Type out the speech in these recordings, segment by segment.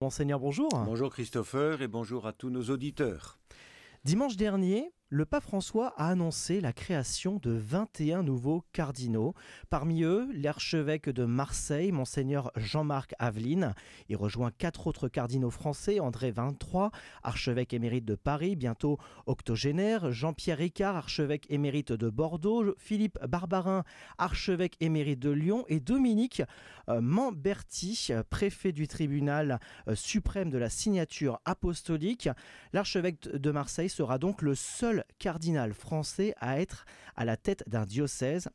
Monseigneur, bonjour. Bonjour Christopher et bonjour à tous nos auditeurs. Dimanche dernier, le pape François a annoncé la création de 21 nouveaux cardinaux. Parmi eux, l'archevêque de Marseille, Monseigneur Jean-Marc Aveline. Il rejoint 4 autres cardinaux français, André XXIII, archevêque émérite de Paris, bientôt octogénaire, Jean-Pierre Ricard, archevêque émérite de Bordeaux, Philippe Barbarin, archevêque émérite de Lyon et Dominique Mamberti, préfet du tribunal suprême de la signature apostolique. L'archevêque de Marseille sera donc le seul cardinal français à être à la tête d'un diocèse.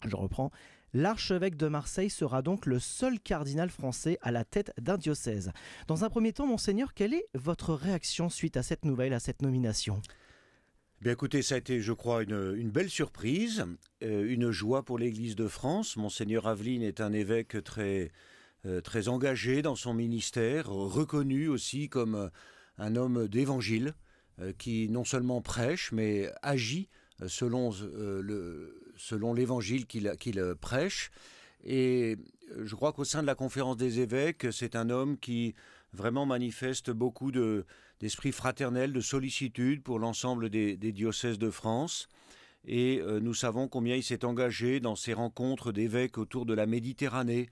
Je reprends. L'archevêque de Marseille sera donc le seul cardinal français à la tête d'un diocèse. Dans un premier temps, Monseigneur, quelle est votre réaction suite à cette nouvelle, à cette nomination ? Bien écoutez, ça a été, je crois, une belle surprise, une joie pour l'Église de France. Monseigneur Aveline est un évêque très engagé dans son ministère, reconnu aussi comme un homme d'évangile, qui non seulement prêche, mais agit selon l'évangile qu'il prêche. Et je crois qu'au sein de la conférence des évêques, c'est un homme qui vraiment manifeste beaucoup d'esprit fraternel, de sollicitude pour l'ensemble des diocèses de France. Et nous savons combien il s'est engagé dans ces rencontres d'évêques autour de la Méditerranée.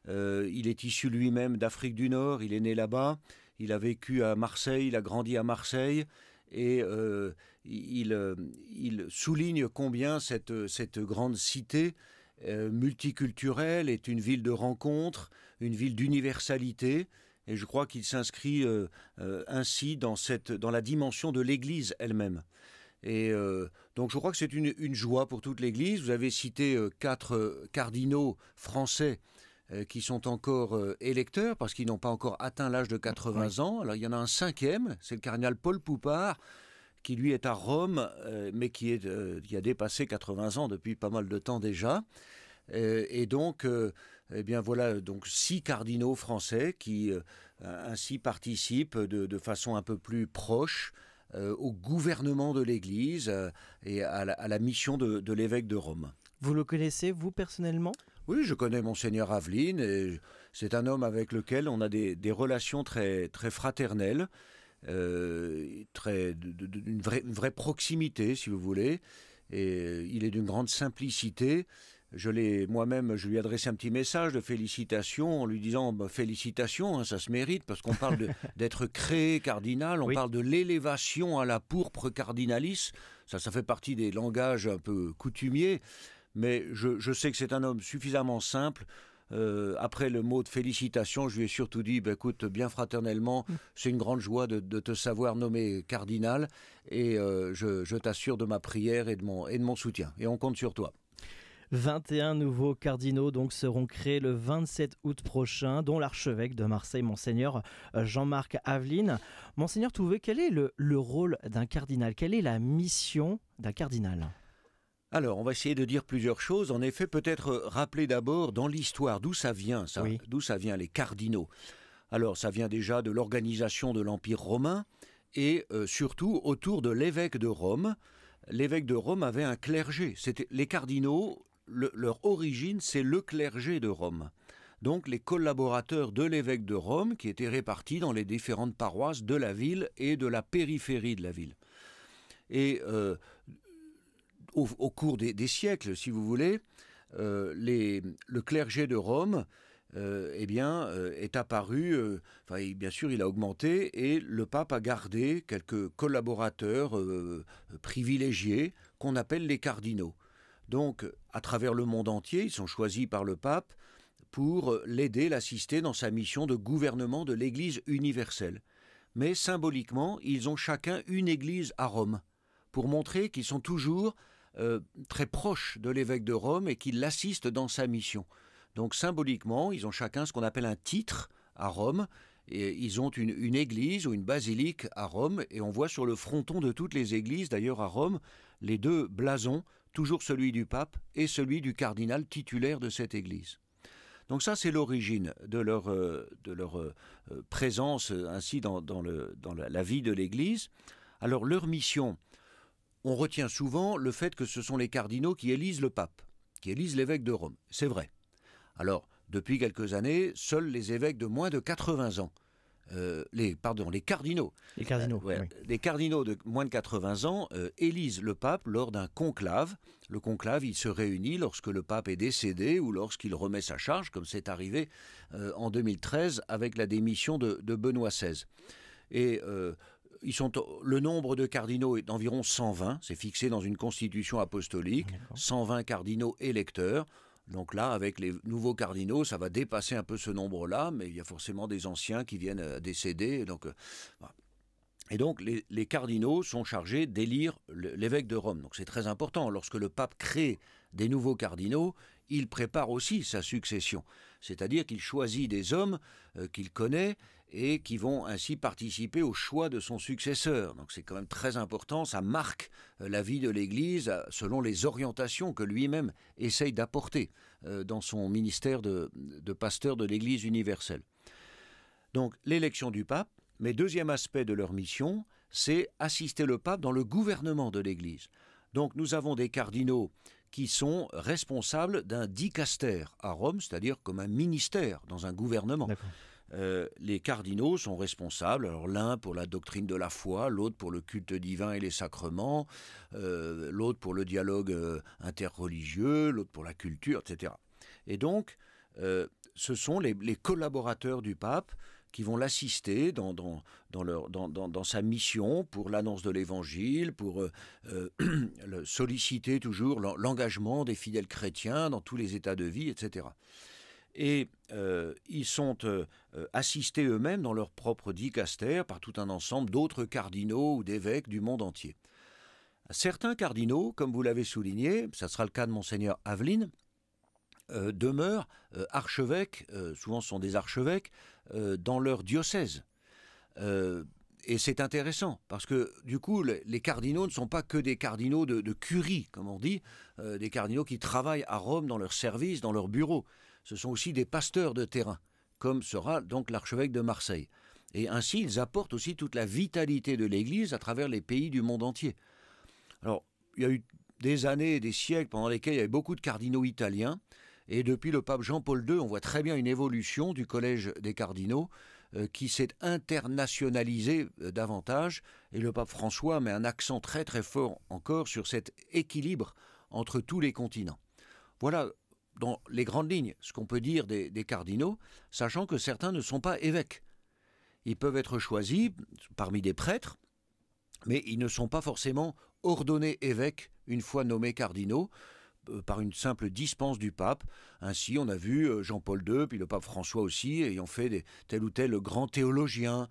Il est issu lui-même d'Afrique du Nord, il est né là-bas, il a vécu à Marseille, il a grandi à Marseille, et il souligne combien cette grande cité multiculturelle est une ville de rencontre, une ville d'universalité, et je crois qu'il s'inscrit ainsi dans la dimension de l'Église elle-même. Et donc je crois que c'est une joie pour toute l'Église. Vous avez cité 4 cardinaux français qui sont encore électeurs parce qu'ils n'ont pas encore atteint l'âge de 80 ans. Alors il y en a un 5e, c'est le cardinal Paul Poupart, qui lui est à Rome, mais qui a dépassé 80 ans depuis pas mal de temps déjà. Et donc, eh bien voilà, donc 6 cardinaux français qui ainsi participent de façon un peu plus proche au gouvernement de l'Église et à la mission de l'évêque de Rome. Vous le connaissez, vous, personnellement ? Oui, je connais Monseigneur Aveline, et c'est un homme avec lequel on a des relations très fraternelles, une vraie proximité, si vous voulez, et il est d'une grande simplicité. Moi-même, je lui ai adressé un petit message de félicitations en lui disant félicitations, hein, ça se mérite, parce qu'on parle d'être créé cardinal, on parle de l'élévation à la pourpre cardinalis, ça fait partie des langages un peu coutumiers. Mais je sais que c'est un homme suffisamment simple. Après le mot de félicitations, je lui ai surtout dit, écoute, bien fraternellement, c'est une grande joie de te savoir nommé cardinal, et je t'assure de ma prière et de mon soutien. Et on compte sur toi. 21 nouveaux cardinaux donc seront créés le 27 août prochain, dont l'archevêque de Marseille, Monseigneur Jean-Marc Aveline. Monseigneur Touvet, quel est le rôle d'un cardinal ? Quelle est la mission d'un cardinal ? Alors, on va essayer de dire plusieurs choses. En effet, peut-être rappeler d'abord dans l'histoire d'où ça vient, d'où ça vient les cardinaux. Alors, ça vient déjà de l'organisation de l'Empire romain et surtout autour de l'évêque de Rome. L'évêque de Rome avait un clergé. Les cardinaux, leur origine, c'est le clergé de Rome. Donc, les collaborateurs de l'évêque de Rome qui étaient répartis dans les différentes paroisses de la ville et de la périphérie de la ville. Et au cours des siècles, si vous voulez, le clergé de Rome est apparu, bien sûr il a augmenté, et le pape a gardé quelques collaborateurs privilégiés qu'on appelle les cardinaux. Donc à travers le monde entier, ils sont choisis par le pape pour l'aider, l'assister dans sa mission de gouvernement de l'Église universelle. Mais symboliquement, ils ont chacun une église à Rome, pour montrer qu'ils sont toujours très proches de l'évêque de Rome et qu'ils l'assistent dans sa mission. Donc symboliquement, ils ont chacun ce qu'on appelle un titre à Rome, et ils ont une église ou une basilique à Rome, et on voit sur le fronton de toutes les églises, d'ailleurs à Rome, les 2 blasons, toujours celui du pape et celui du cardinal titulaire de cette église. Donc ça, c'est l'origine de leur présence ainsi dans la vie de l'Église. Alors leur mission, on retient souvent le fait que ce sont les cardinaux qui élisent le pape, qui élisent l'évêque de Rome. C'est vrai. Alors, depuis quelques années, seuls les évêques de moins de 80 ans les cardinaux. Les cardinaux, Ouais, oui. les cardinaux de moins de 80 ans élisent le pape lors d'un conclave. Le conclave, il se réunit lorsque le pape est décédé ou lorsqu'il remet sa charge, comme c'est arrivé en 2013 avec la démission de Benoît XVI. Et le nombre de cardinaux est d'environ 120, c'est fixé dans une constitution apostolique, 120 cardinaux électeurs. Donc là, avec les nouveaux cardinaux, ça va dépasser un peu ce nombre-là, mais il y a forcément des anciens qui viennent à décéder. Donc, voilà. Et donc, les cardinaux sont chargés d'élire l'évêque de Rome. Donc c'est très important. Lorsque le pape crée des nouveaux cardinaux, il prépare aussi sa succession. C'est-à-dire qu'il choisit des hommes qu'il connaît et qui vont ainsi participer au choix de son successeur. Donc c'est quand même très important, ça marque la vie de l'Église selon les orientations que lui-même essaye d'apporter dans son ministère de pasteur de l'Église universelle. Donc l'élection du pape, mais deuxième aspect de leur mission, c'est assister le pape dans le gouvernement de l'Église. Donc nous avons des cardinaux qui sont responsables d'un dicaster à Rome, c'est-à-dire comme un ministère dans un gouvernement. Les cardinaux sont responsables, alors l'un pour la doctrine de la foi, l'autre pour le culte divin et les sacrements, l'autre pour le dialogue interreligieux, l'autre pour la culture, etc. Et donc, ce sont les collaborateurs du pape qui vont l'assister dans sa mission pour l'annonce de l'Évangile, pour solliciter toujours l'engagement des fidèles chrétiens dans tous les états de vie, etc. Et ils sont assistés eux-mêmes dans leur propre dicaster par tout un ensemble d'autres cardinaux ou d'évêques du monde entier. Certains cardinaux, comme vous l'avez souligné, ça sera le cas de Monseigneur Aveline, demeurent archevêques, souvent ce sont des archevêques, dans leur diocèse. Et c'est intéressant, parce que du coup, les cardinaux ne sont pas que des cardinaux de curie, comme on dit, des cardinaux qui travaillent à Rome dans leur service, dans leur bureau. Ce sont aussi des pasteurs de terrain, comme sera donc l'archevêque de Marseille. Et ainsi, ils apportent aussi toute la vitalité de l'Église à travers les pays du monde entier. Alors, il y a eu des années et des siècles pendant lesquels il y avait beaucoup de cardinaux italiens, et depuis le pape Jean-Paul II, on voit très bien une évolution du collège des cardinaux qui s'est internationalisé davantage, et le pape François met un accent très très fort encore sur cet équilibre entre tous les continents. Voilà, dans les grandes lignes, ce qu'on peut dire des cardinaux, sachant que certains ne sont pas évêques. Ils peuvent être choisis parmi des prêtres, mais ils ne sont pas forcément ordonnés évêques une fois nommés cardinaux, par une simple dispense du pape. Ainsi, on a vu Jean-Paul II, puis le pape François aussi, ayant fait tel ou tel grand théologien,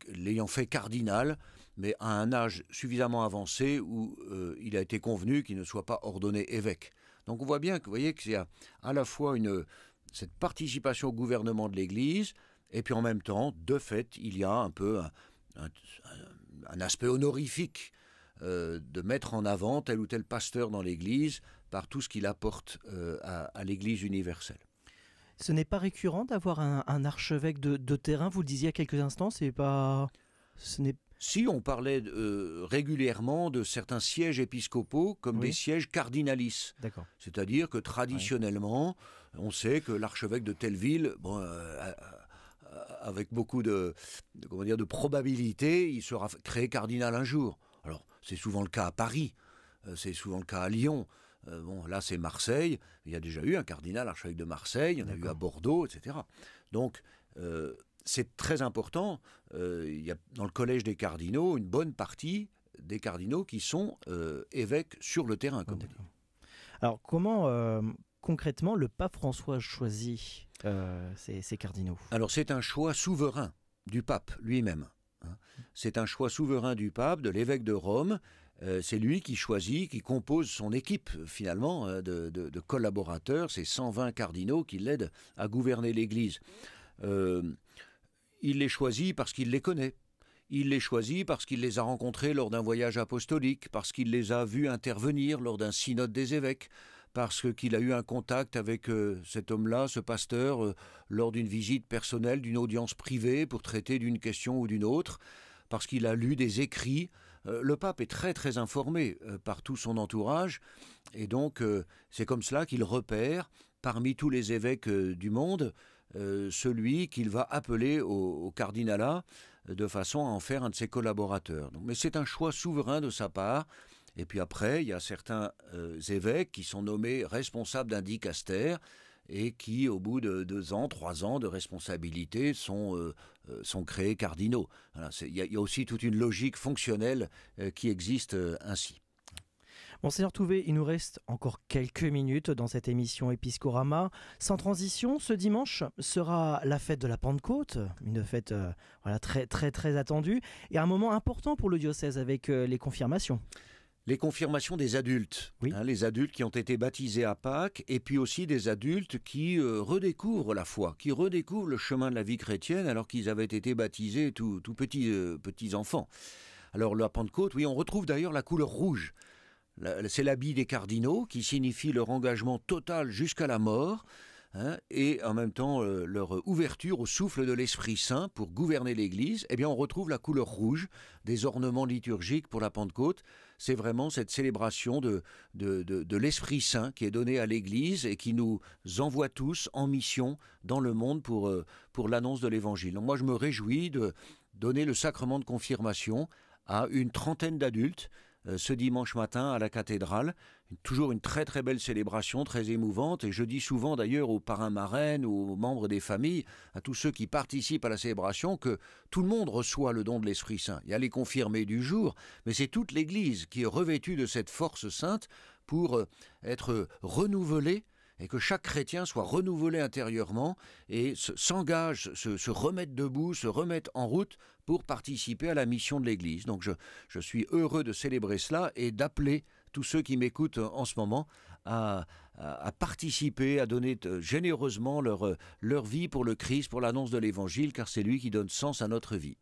l'ayant fait cardinal, mais à un âge suffisamment avancé où il a été convenu qu'il ne soit pas ordonné évêque. Donc on voit bien que, vous voyez, qu'il y a à la fois cette participation au gouvernement de l'Église, et puis en même temps, de fait, il y a un peu un aspect honorifique de mettre en avant tel ou tel pasteur dans l'Église par tout ce qu'il apporte à l'Église universelle. Ce n'est pas récurrent d'avoir un archevêque de terrain, vous le disiez il y a quelques instants, Si on parlait régulièrement de certains sièges épiscopaux comme des sièges cardinalis. D'accord. C'est-à-dire que traditionnellement, on sait que l'archevêque de telle ville, avec beaucoup de probabilité, il sera créé cardinal un jour. Alors, c'est souvent le cas à Paris, c'est souvent le cas à Lyon. Là, c'est Marseille. Il y a déjà eu un cardinal archevêque de Marseille, il y en a eu à Bordeaux, etc. Donc, c'est très important. Il y a dans le collège des cardinaux une bonne partie des cardinaux qui sont évêques sur le terrain, comme on dit. Alors, comment concrètement le pape François choisit ces cardinaux ? Alors, c'est un choix souverain du pape lui-même. C'est un choix souverain du pape, de l'évêque de Rome. C'est lui qui choisit, qui compose son équipe finalement de collaborateurs, ces 120 cardinaux qui l'aident à gouverner l'Église. Il les choisit parce qu'il les connaît. Il les choisit parce qu'il les a rencontrés lors d'un voyage apostolique, parce qu'il les a vus intervenir lors d'un synode des évêques, parce qu'il a eu un contact avec cet homme-là, ce pasteur, lors d'une visite personnelle, d'une audience privée pour traiter d'une question ou d'une autre, parce qu'il a lu des écrits. Le pape est très très informé par tout son entourage, et donc c'est comme cela qu'il repère, parmi tous les évêques du monde, celui qu'il va appeler au cardinalat de façon à en faire un de ses collaborateurs. Donc, mais c'est un choix souverain de sa part. Et puis après, il y a certains évêques qui sont nommés responsables d'un dicaster et qui, au bout de 2 ans, 3 ans de responsabilité, sont créés cardinaux. Voilà, il y a aussi toute une logique fonctionnelle qui existe ainsi. Monseigneur Touvet, il nous reste encore quelques minutes dans cette émission Episcorama. Sans transition, ce dimanche sera la fête de la Pentecôte, une fête très, très, très attendue, et un moment important pour le diocèse avec les confirmations. Les confirmations des adultes, oui. Les adultes qui ont été baptisés à Pâques, et puis aussi des adultes qui redécouvrent la foi, qui redécouvrent le chemin de la vie chrétienne alors qu'ils avaient été baptisés tout petits enfants. Alors la Pentecôte, oui, on retrouve d'ailleurs la couleur rouge. C'est l'habit des cardinaux qui signifie leur engagement total jusqu'à la mort, et en même temps leur ouverture au souffle de l'Esprit Saint pour gouverner l'Église. Eh bien, on retrouve la couleur rouge des ornements liturgiques pour la Pentecôte. C'est vraiment cette célébration de l'Esprit Saint qui est donné à l'Église et qui nous envoie tous en mission dans le monde pour l'annonce de l'Évangile. Donc moi, je me réjouis de donner le sacrement de confirmation à une trentaine d'adultes ce dimanche matin à la cathédrale. Toujours une très très belle célébration, très émouvante, et je dis souvent d'ailleurs aux parrains marraines, aux membres des familles, à tous ceux qui participent à la célébration, que tout le monde reçoit le don de l'Esprit Saint. Il y a les confirmés du jour, mais c'est toute l'Église qui est revêtue de cette force sainte pour être renouvelée, et que chaque chrétien soit renouvelé intérieurement et s'engage, se remette debout, se remette en route pour participer à la mission de l'Église. Donc je suis heureux de célébrer cela et d'appeler tous ceux qui m'écoutent en ce moment à participer, à donner généreusement leur vie pour le Christ, pour l'annonce de l'Évangile, car c'est lui qui donne sens à notre vie.